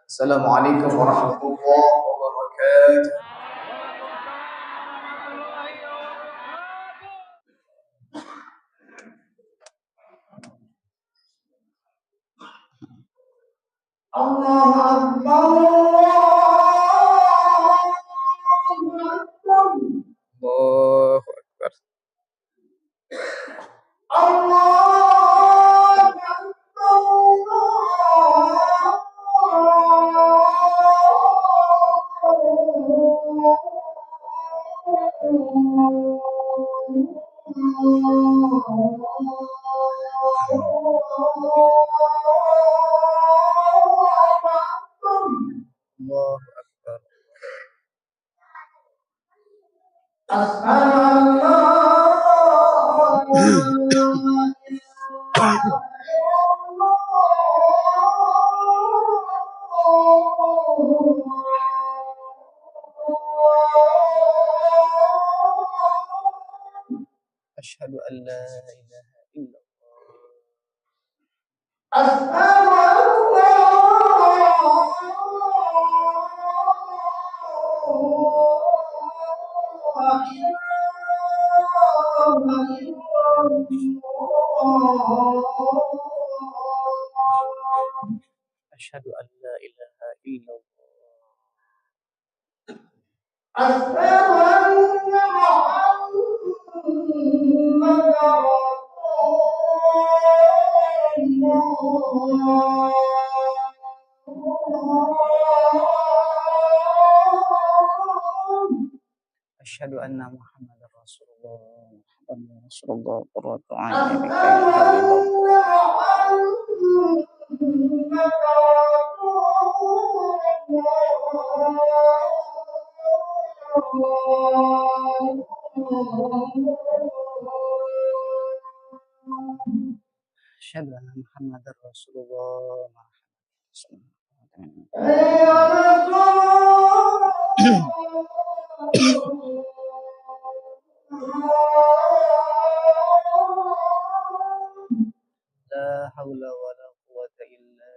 Assalamualaikum warahmatullahi wabarakatuh. Allahu Akbar. Allahu Akbar. Allahu Akbar. Asyhadu an la ilaha illallah. Asyhadu an la ilaha illallah. Asyhadu anna Muhammadar Rasulullah. Asyhadu anna Muhammadar Rasulullah. Muhammadar Rasulullah qurratu a'yuni Asyhadu anna Muhammadar Rasulullah. La haula wala quwwata illa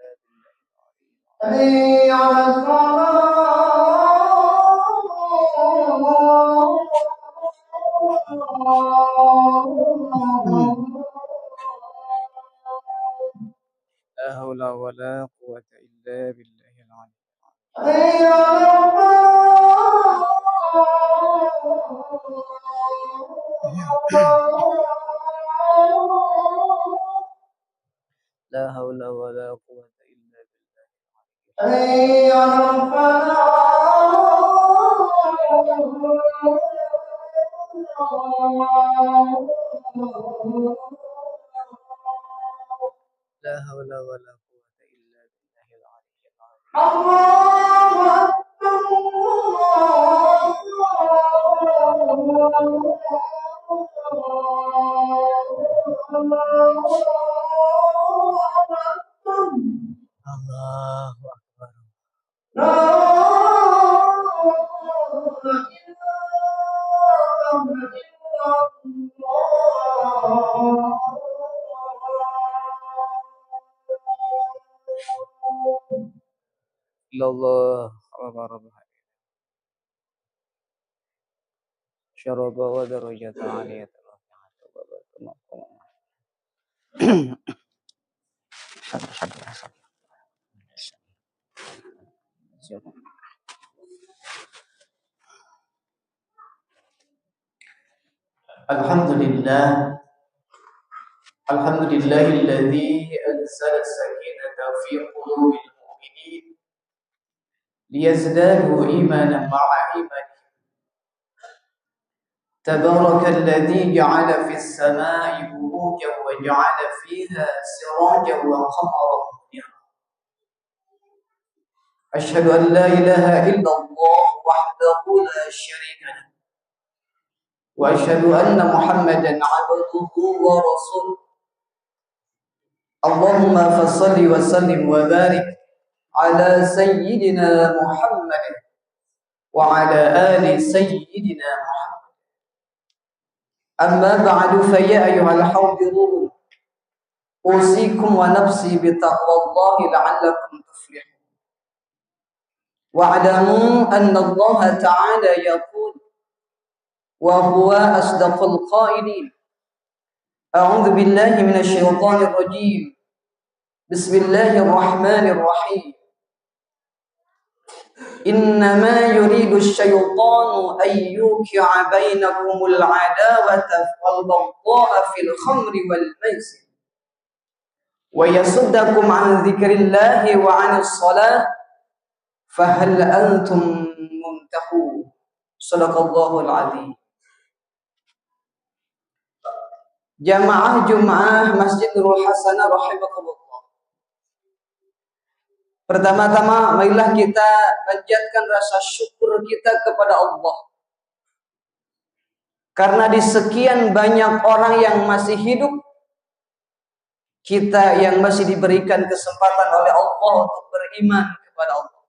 La haula wala quwwata illa billahil La haula wala quwwata illa La haula wala quwwata illa billahil aliyyil azim. Allahu Akbar. Allah Akbar. Syaraba wa darajata aliyatan rafi'atan wa barakatuh. Alhamdulillah. Alhamdulillahilladzi anzala sakinata fi qulubil mu'minin liyazdadu imanan ma'a imanihim. Tabarakalladzi ja'ala fis samai burujan wa ja'ala fiha sirajan wa qamaran munira. Asyhadu an la ilaha illallah wahdahu la syarika lahu wa asyhadu anna Muhammadan 'abduhu wa rasuluh. Allahumma fassalli wa sallim wa barik ala sayyidina Muhammad wa ala ali sayyidina Muhammad. Amma ba'du fa ya ayyuhal hadirun usikum wa nafsi bi taqwallahi la'allakum tuflihun. wa'lamu anna Allah ta'ala yaqul wa huwa asdaqul qailin. A'udzu billahi minasy syaithanir rajim. Bismillahirrahmanirrahim. Innama yuridu asy-syaitanu an yuqi'a bainakumul 'adawata wal baghdha'a fil khamri wal maisir wa yasuddakum 'an dzikrillahi wa 'anis shalah fahal antum muntahun. Shadaqallahul 'azim. Jamaah Jumat Masjidul Hasanah rahimakumullah. Pertama-tama marilah kita panjatkan rasa syukur kita kepada Allah. Karena di sekian banyak orang yang masih hidup, kita yang masih diberikan kesempatan oleh Allah untuk beriman kepada Allah.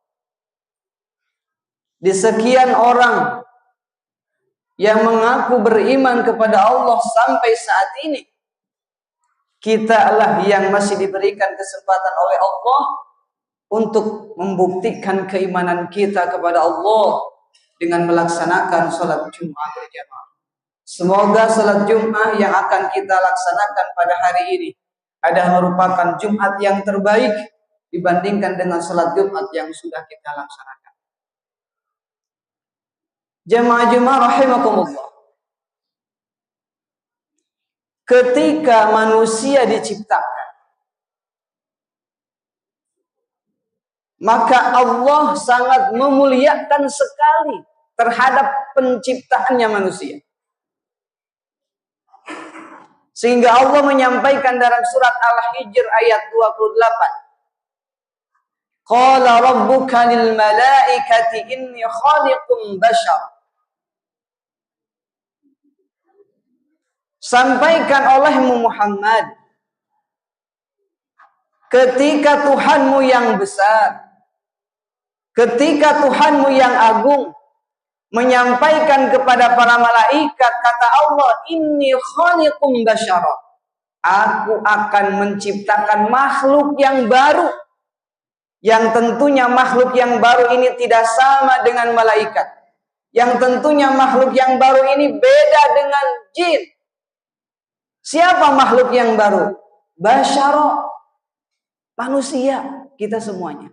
Di sekian orang yang mengaku beriman kepada Allah sampai saat ini, kita lah yang masih diberikan kesempatan oleh Allah untuk membuktikan keimanan kita kepada Allah dengan melaksanakan salat Jumat berjamaah. Semoga salat Jumat yang akan kita laksanakan pada hari ini adalah merupakan Jumat yang terbaik dibandingkan dengan salat Jumat yang sudah kita laksanakan. Jemaah-jemaah rahimakumullah. Ketika manusia diciptakan, maka Allah sangat memuliakan sekali terhadap penciptaannya manusia. Sehingga Allah menyampaikan dalam surat Al-Hijr ayat 28. Qala rabbuka lil malaikati inni khaliqun bashar. Sampaikan olehmu Muhammad, ketika Tuhanmu yang besar, ketika Tuhanmu yang agung menyampaikan kepada para malaikat, kata Allah, inni khaliqun basyara, aku akan menciptakan makhluk yang baru, yang tentunya makhluk yang baru ini tidak sama dengan malaikat, yang tentunya makhluk yang baru ini beda dengan jin. Siapa makhluk yang baru? Basyara, manusia, kita semuanya.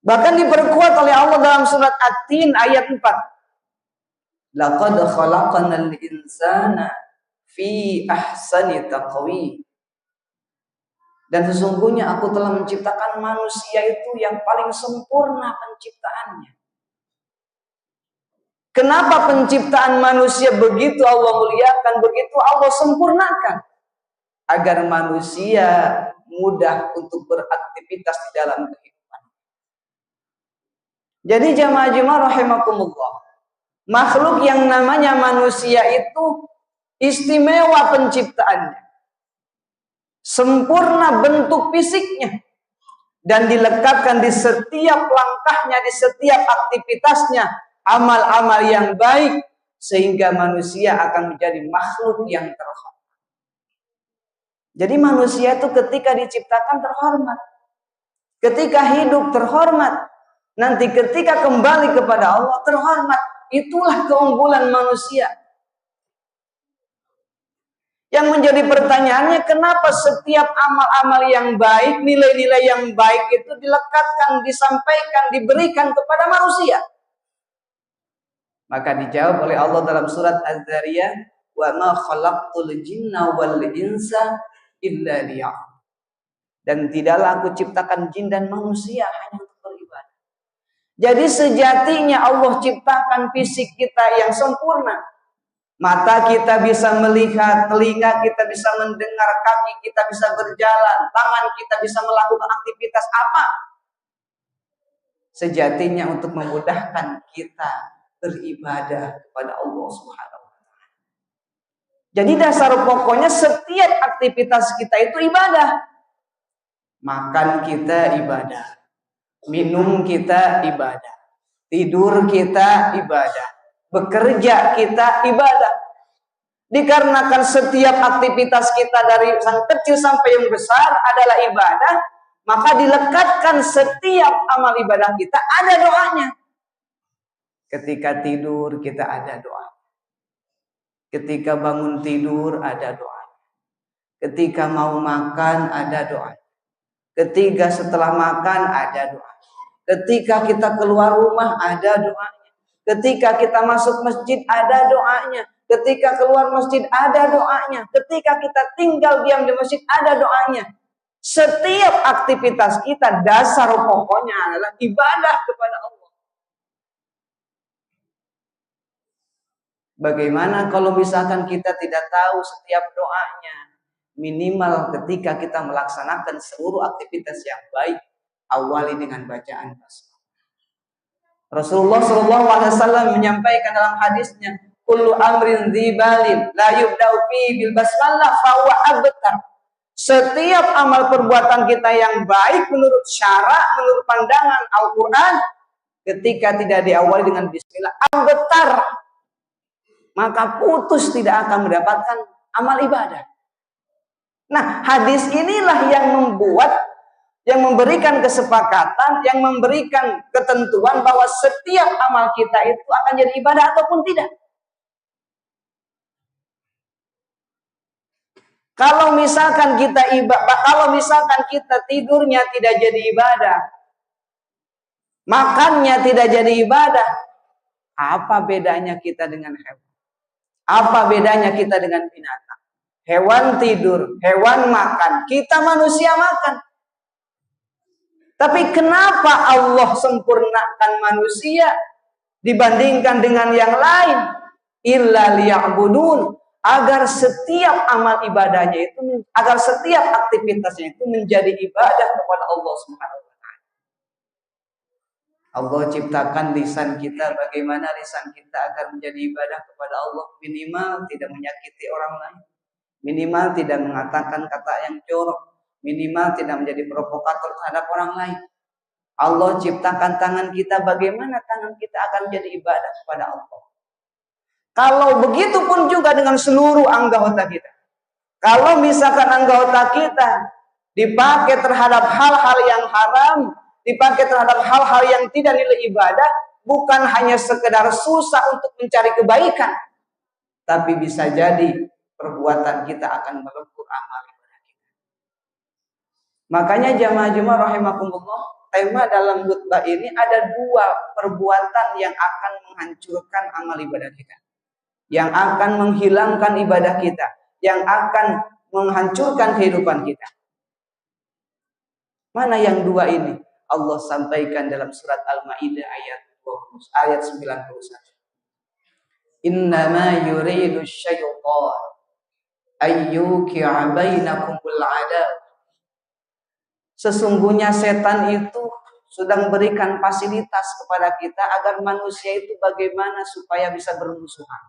Bahkan diperkuat oleh Allah dalam surat At-Tin ayat 4. Laqad khalaqnal insana fi ahsani taqwim. Dan sesungguhnya aku telah menciptakan manusia itu yang paling sempurna penciptaannya. Kenapa penciptaan manusia begitu Allah muliakan, begitu Allah sempurnakan? Agar manusia mudah untuk beraktivitas di dalam kehidupan. Jadi jamaah-jamaah rahimakumullah, makhluk yang namanya manusia itu istimewa penciptaannya, sempurna bentuk fisiknya, dan dilekatkan di setiap langkahnya, di setiap aktivitasnya amal-amal yang baik, sehingga manusia akan menjadi makhluk yang terhormat. Jadi manusia itu ketika diciptakan terhormat, ketika hidup terhormat, nanti ketika kembali kepada Allah terhormat. Itulah keunggulan manusia. Yang menjadi pertanyaannya, kenapa setiap amal-amal yang baik, nilai-nilai yang baik itu dilekatkan, disampaikan, diberikan kepada manusia? Maka dijawab oleh Allah dalam surat Az-Zariyat, wa ma khalaqtul jinna wal insa illa liya'budun. Dan tidaklah aku ciptakan jin dan manusia hanya untuk beribadah. Jadi sejatinya Allah ciptakan fisik kita yang sempurna. Mata kita bisa melihat, telinga kita bisa mendengar, kaki kita bisa berjalan, tangan kita bisa melakukan aktivitas apa. Sejatinya untuk memudahkan kita beribadah kepada Allah Subhanahu wa ta'ala. Jadi dasar pokoknya setiap aktivitas kita itu ibadah. Makan kita ibadah, minum kita ibadah, tidur kita ibadah, bekerja kita ibadah. Dikarenakan setiap aktivitas kita dari yang kecil sampai yang besar adalah ibadah, maka dilekatkan setiap amal ibadah kita ada doanya. Ketika tidur kita ada doa. Ketika bangun tidur ada doa. Ketika mau makan ada doa. Ketika setelah makan ada doa. Ketika kita keluar rumah ada doanya. Ketika kita masuk masjid ada doanya. Ketika keluar masjid ada doanya. Ketika kita tinggal diam di masjid ada doanya. Setiap aktivitas kita dasar pokoknya adalah ibadah kepada Allah. Bagaimana kalau misalkan kita tidak tahu setiap doanya? Minimal ketika kita melaksanakan seluruh aktivitas yang baik, awali dengan bacaan basmalah. Rasulullah SAW menyampaikan dalam hadisnya, kullu amrin dzibalin la yubda'u fi bil basmalah fa huwa abtar. Setiap amal perbuatan kita yang baik menurut syara, menurut pandangan Al-Quran, ketika tidak diawali dengan bismillah, abtar, maka putus, tidak akan mendapatkan amal ibadah. Nah, hadis inilah yang membuat, yang memberikan kesepakatan, yang memberikan ketentuan bahwa setiap amal kita itu akan jadi ibadah ataupun tidak. Kalau misalkan kita tidurnya tidak jadi ibadah, makannya tidak jadi ibadah, apa bedanya kita dengan hewan? Apa bedanya kita dengan binatang? Hewan tidur, hewan makan, kita manusia makan. Tapi kenapa Allah sempurnakan manusia dibandingkan dengan yang lain? Illa liya'budun, agar setiap amal ibadahnya itu, agar setiap aktivitasnya itu menjadi ibadah kepada Allah Subhanahu wa taala. Allah ciptakan lisan kita, bagaimana lisan kita agar menjadi ibadah kepada Allah? Minimal tidak menyakiti orang lain, minimal tidak mengatakan kata yang jorok, minimal tidak menjadi provokator terhadap orang lain. Allah ciptakan tangan kita, bagaimana tangan kita akan menjadi ibadah kepada Allah? Kalau begitu pun juga dengan seluruh anggota kita. Kalau misalkan anggota kita dipakai terhadap hal-hal yang haram, dipakai terhadap hal-hal yang tidak nilai ibadah, bukan hanya sekedar susah untuk mencari kebaikan, tapi bisa jadi perbuatan kita akan melebur amal ibadah kita. Makanya jamaah-jamaah rahimakumullah, tema dalam khutbah ini ada dua perbuatan yang akan menghancurkan amal ibadah kita, yang akan menghilangkan ibadah kita, yang akan menghancurkan kehidupan kita. Mana yang dua ini? Allah sampaikan dalam surat Al-Maidah ayat 91. Innama yuridu syaitan ayyuki'a bainakumul adab. Sesungguhnya setan itu sudah memberikan fasilitas kepada kita agar manusia itu bagaimana supaya bisa bermusuhan.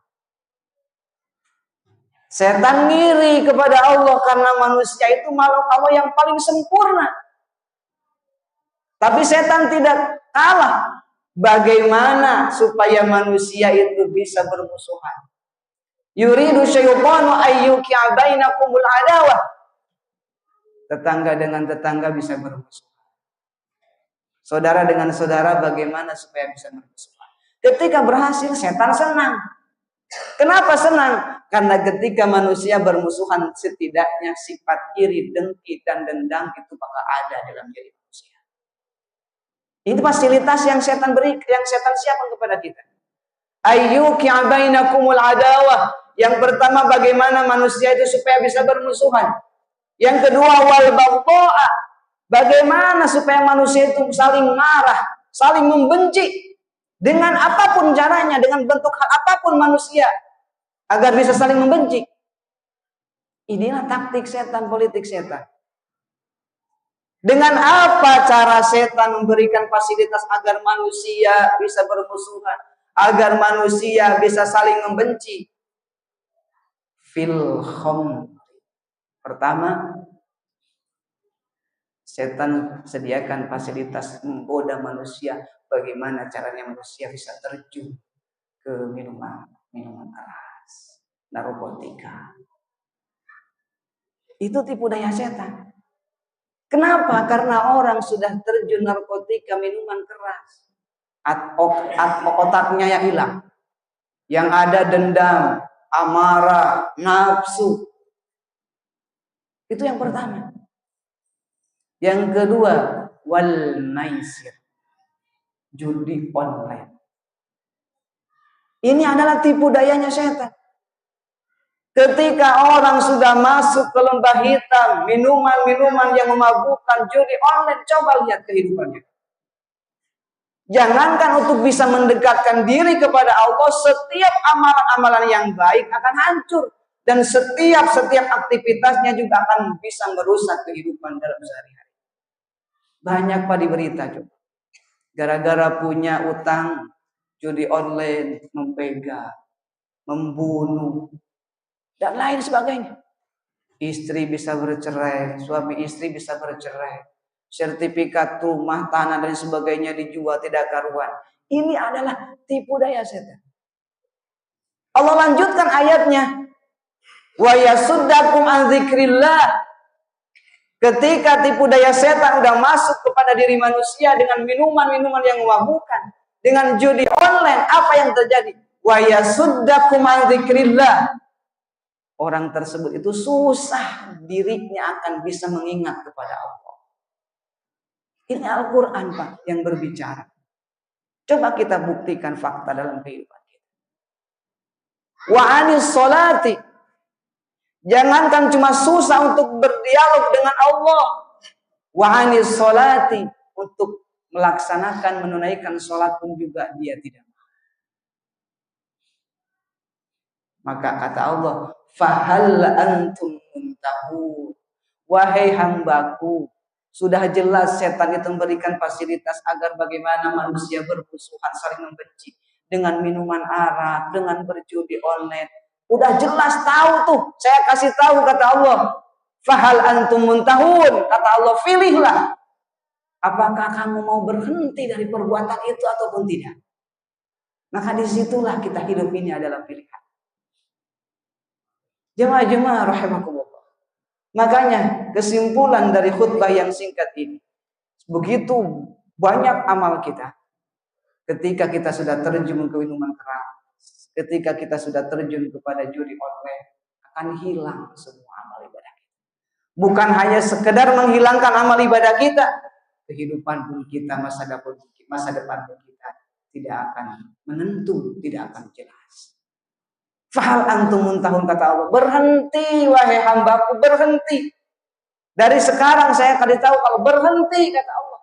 Setan ngiri kepada Allah karena manusia itu makhluk Allah yang paling sempurna. Tapi setan tidak kalah. Bagaimana supaya manusia itu bisa bermusuhan? Yuridu syaitanu ayyuki'a bainakumul adawah. Tetangga dengan tetangga bisa bermusuhan. Saudara dengan saudara bagaimana supaya bisa bermusuhan? Ketika berhasil, setan senang. Kenapa senang? Karena ketika manusia bermusuhan, setidaknya sifat iri, dengki, dan dendam itu bakal ada dalam diri manusia. Itu fasilitas yang setan beri, yang setan siapkan kepada kita. Ayyuki'a bainakumul adawah. Yang pertama, bagaimana manusia itu supaya bisa bermusuhan. Yang kedua, wal baghdha. Bagaimana supaya manusia itu saling marah, saling membenci. Dengan apapun caranya, dengan bentuk hal apapun manusia, agar bisa saling membenci. Inilah taktik setan, politik setan. Dengan apa cara setan memberikan fasilitas agar manusia bisa bermusuhan, agar manusia bisa saling membenci? Fil khamr. Pertama, setan sediakan fasilitas menggoda manusia. Bagaimana caranya manusia bisa terjun ke minuman keras, narkotika. Itu tipu daya setan. Kenapa? Karena orang sudah terjun narkotika, minuman keras. Otaknya yang hilang. Yang ada dendam, amarah, nafsu. Itu yang pertama. Yang kedua, wal maisir. Judi online. Ini adalah tipu dayanya setan. Ketika orang sudah masuk ke lembah hitam, minuman-minuman yang memabukkan, judi online, coba lihat kehidupannya. Jangankan untuk bisa mendekatkan diri kepada Allah, setiap amalan-amalan yang baik akan hancur. Dan setiap aktivitasnya juga akan bisa merusak kehidupan dalam sehari-hari. Banyak Pak di berita coba. Gara-gara punya utang, judi online, mempegang, membunuh, dan lain sebagainya. Istri bisa bercerai, suami istri bisa bercerai. Sertifikat rumah, tanah dan sebagainya dijual tidak karuan. Ini adalah tipu daya setan. Allah lanjutkan ayatnya. Wa yasuddakum an dzikrillah. Ketika tipu daya setan sudah masuk kepada diri manusia dengan minuman-minuman yang memabukkan, dengan judi online, apa yang terjadi? Wa yasuddakum an dzikrillah. Orang tersebut itu susah dirinya akan bisa mengingat kepada Allah. Ini Al-Quran Pak yang berbicara. Coba kita buktikan fakta dalam kehidupan kita. Wa anis sholati. Jangankan cuma susah untuk berdialog dengan Allah. Wa anis sholati. Untuk melaksanakan, menunaikan sholat pun juga dia tidak. Maka kata Allah, fahal antum muntahun. Wahai hambaku, sudah jelas setan itu memberikan fasilitas agar bagaimana manusia bermusuhan, saling membenci dengan minuman arak, dengan berjudi online. Udah jelas tahu tuh. Saya kasih tahu kata Allah, fahal antum muntahun. Kata Allah, pilihlah. Apakah kamu mau berhenti dari perbuatan itu ataupun tidak? Maka disitulah kita hidup ini adalah pilihan. Jemaah-jemaah rahimakumullah. Makanya kesimpulan dari khutbah yang singkat ini, begitu banyak amal kita ketika kita sudah terjun ke minuman keras, ketika kita sudah terjun kepada judi online, akan hilang semua amal ibadah kita. Bukan hanya sekedar menghilangkan amal ibadah kita, kehidupan pun kita, masa depan pun kita tidak akan menentu, tidak akan jelas. Fahal antum muntahun, kata Allah. Berhenti wahai hambaku, berhenti. Dari sekarang saya kasih tahu kalau berhenti, kata Allah.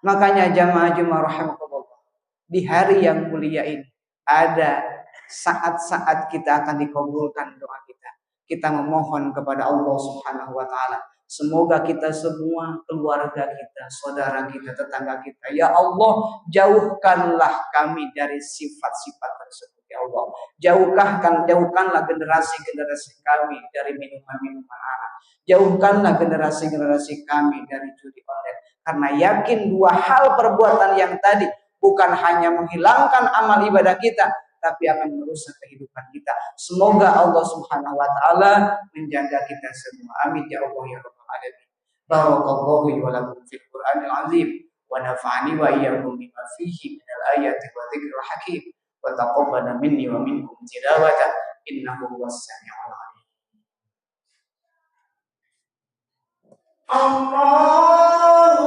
Makanya jamaah-jamaah rahimakumullah, di hari yang mulia ini ada saat-saat kita akan dikabulkan doa kita. Kita memohon kepada Allah Subhanahu wa taala, semoga kita semua, keluarga kita, saudara kita, tetangga kita, ya Allah, jauhkanlah kami dari sifat-sifat tersebut. Ya Allah, jauhkanlah generasi-generasi kami dari minuman-minuman arak. Jauhkanlah generasi-generasi kami dari judi online. Karena yakin dua hal perbuatan yang tadi bukan hanya menghilangkan amal ibadah kita, tapi akan merusak kehidupan kita. Semoga Allah Subhanahu wa taala menjaga kita semua. Amin ya Allah ya rabbal alamin. Barakallahu wa lakum fil Qur'anil azim wa nafa'ani wa iyyakum bima fihi minal ayati wa dzikril hakim. Wa taqabbala minni wa minkum tilawata innahu was-sami'ul 'alim. Allahumma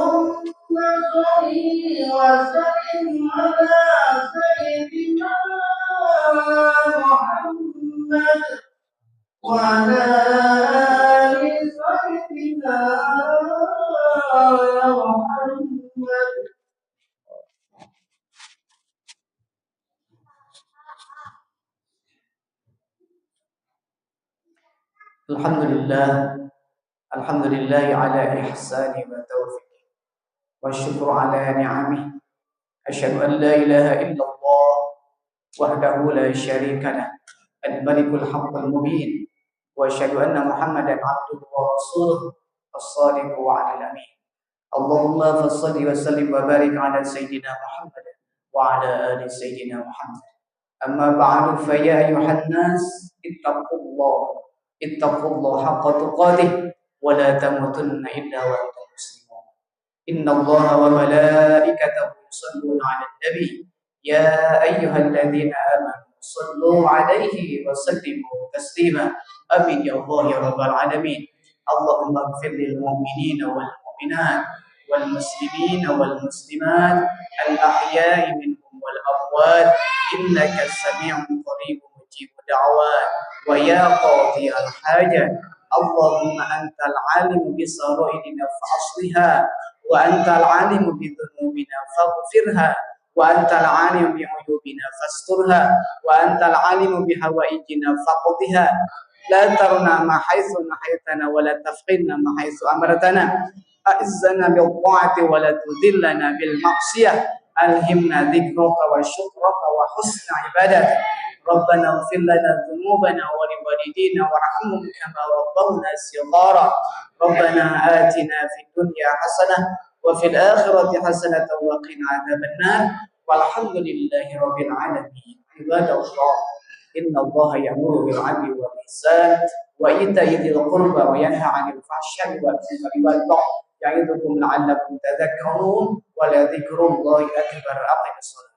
shalli wa sallim ala sayyidina Muhammad wa ala ali sayyidina Muhammad. Alhamdulillah ala ihsani wa taufiqi wa syukru ala ni'amih. Asyhadu an la ilaha illallah wahdahu la syarika lah, al-malikul haqqul mubin, wa asyhadu anna Muhammadan abduhu wa rasuluh as-sadiqu wa al-amin. Allahumma fassalli wa sallim wa barik ala sayyidina Muhammad wa ala ali sayyidina Muhammad. Amma ba'du, fa ya ayyuhan nas ittaqullah haqqa tuqatih ولا تموتن إلا وأنتم مسلمون إن الله وملائكته يصلون على النبي يا أيها الذين آمنوا صلوا عليه وسلموا تسليما آمين يا الله يا رب العالمين اللهم اغفر للمؤمنين والمؤمنات والمسلمين والمسلمات الأحياء منهم والأموات إنك سميع قريب مجيب الدعوات ويا قاضي الحاجة اللهم أنت العالم بسرائرنا فأصلها وأنت العالم بذنوبنا فاغفرها وأنت العالم بعيوبنا فاسترها وأنت العالم بحوائجنا فاقضها لا ترنا ما حيث نحيتنا ولا تفقدنا ما حيث أمرتنا أعزنا بالطاعة ولا تذلنا بالمعصية ألهمنا ذكرك وشكرك وحسن عبادتك ربنا اغفر لنا ذنوبنا ولوالدينا وارحمهم كما ربونا صغارا ربنا آتنا في الدنيا حسنة وفي الآخرة حسنة وقنا عذاب النار والحمد لله رب العالمين عباد الله إن الله يأمر بالعدل والإحسان وإيتاء ذي القربى وينهى عن الفحشاء والمنكر والبغي يعظكم لعلكم تذكرون ولذكر الله أكبر أقم الصلاة